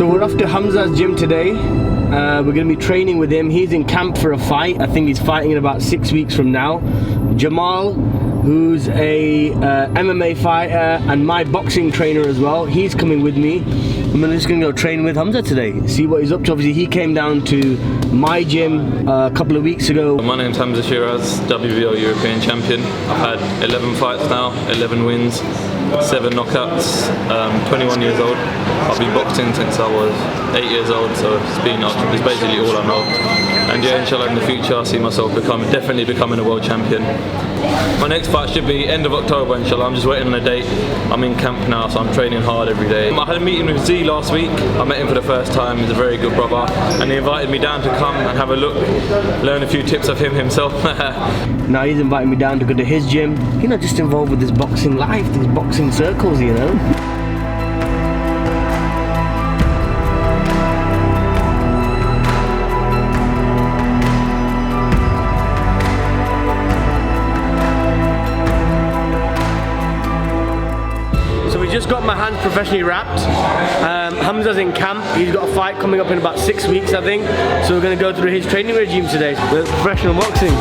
So we're off to Hamzah's gym today. We're going to be training with him. He's in camp for a fight. I think he's fighting in about 6 weeks from now. Jamal, who's a MMA fighter and my boxing trainer as well, he's coming with me. I'm just going to go train with Hamzah today, see what he's up to. Obviously he came down to my gym a couple of weeks ago. My name's Hamzah Sheeraz, WBO European Champion. I've had 11 fights now, 11 wins, 7 knockouts, 21 years old. I've been boxing since I was 8 years old, so it's basically all I know. And yeah, inshallah in the future I see myself definitely becoming a world champion. My next fight should be end of October, inshallah. I'm just waiting on a date. I'm in camp now, so I'm training hard every day. I had a meeting with Z last week. I met him for the first time. He's a very good brother, and he invited me down to come and have a look, learn a few tips of him himself. Now he's inviting me down to go to his gym. He's not just involved with this boxing life, these boxing circles, you know. Just got my hands professionally wrapped. Hamzah's in camp. He's got a fight coming up in about 6 weeks, I think. So we're going to go through his training regime today with professional boxing.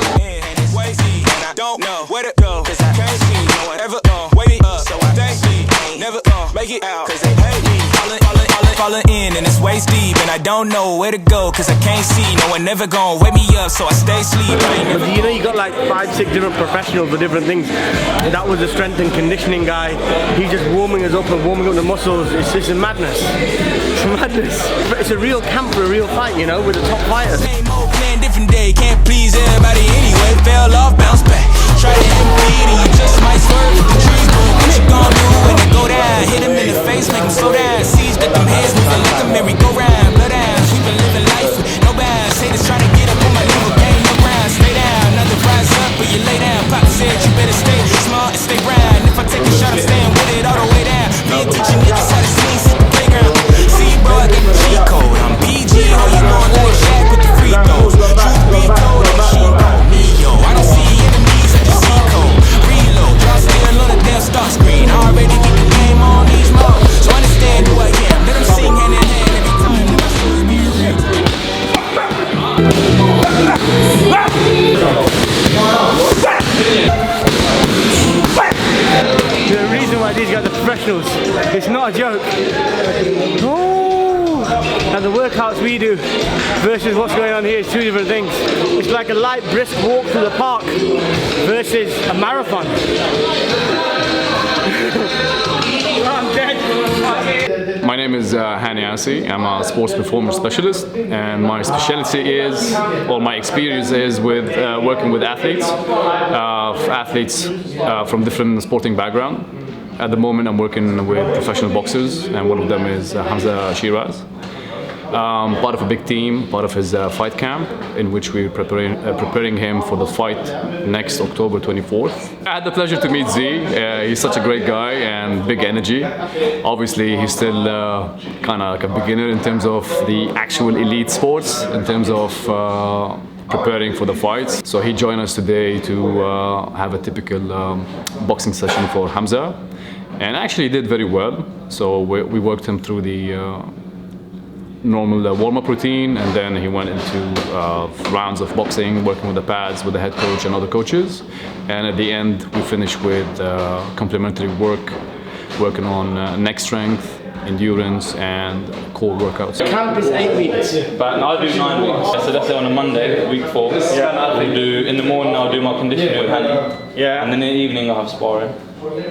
Falling in and it's waist deep, and I don't know where to go cause I can't see. No one never gonna wake me up, so I stay asleep. But you know, you got like 5-6 different professionals for different things. That was the strength and conditioning guy. He's just warming us up and warming up the muscles. It's just a madness. It's madness. It's a real camp for a real fight, you know, with the top fighters. Same old plan, different day. Can't please everybody anyway. Fell off, bounce back. Try to impede and you just might swerve. The trees move, what you gonna do when they go down? Hit him in the face, make him slow down. Seize, got them heads moving like a merry-go-round. Blood out, we been living life, no bounds. Haters trying to get up on my level, game no ground. Stay down, nothing rise up, but you lay down. Pop said you better stay smart and stay round. If I take a shot, I'm staying with it all the way down. Me and teaching niggas how to sneeze at the playground. See, bro, I got the cheat code. I'm PG, oh, you gon' like Shaq with the free throws. Truth be told, the machine called me, yo. I don't see enemies, I just see code. Reload, y'all still on the damn start screen. Already get the game on these modes, so understand who I am. Let them sing hand in hand every time that my shows be The reason why these guys are professionals, it's not a joke. Oh, and the workouts we do versus what's going on here is two different things. It's like a light, brisk walk through the park versus a marathon. I'm dead. My name is Hani. I'm a sports performance specialist, and my specialty is, or my experience is with working with athletes from different sporting background. At the moment I'm working with professional boxers, and one of them is Hamzah Sheeraz. Part of a big team, part of his fight camp, in which we're preparing him for the fight next October 24th. I had the pleasure to meet Z. He's such a great guy and big energy. Obviously, he's still kind of like a beginner in terms of the actual elite sports, in terms of preparing for the fights. So he joined us today to have a typical boxing session for Hamzah, and actually did very well. So we worked him through the normal warm-up routine, and then he went into rounds of boxing, working with the pads, with the head coach and other coaches. And at the end, we finished with complementary working on neck strength, endurance, and core workouts. Camp is 8 weeks. But I do 9 weeks. So let's say on a Monday, week 4. Yeah. We'll do, in the morning I'll do my conditioning with Hani. Yeah. And then in the evening I'll have sparring.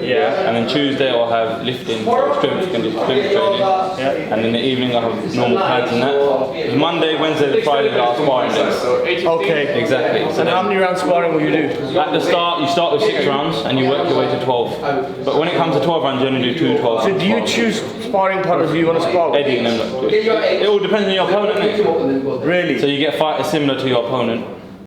Yeah. And then Tuesday I'll have lifting, strength training. Yeah. And in the evening I'll have normal pads and that. It's Monday, Wednesday, to Friday are sparring days. Okay. Exactly. So and how many rounds sparring will you do? At the start, you start with 6 rounds and you work your way to 12. But when it comes to 12 rounds, you only do 2 12 rounds. So do you choose sparring partners who you want to spar with? Eddie and them. It all depends on your opponent. Really? So you get fighters similar to your opponent.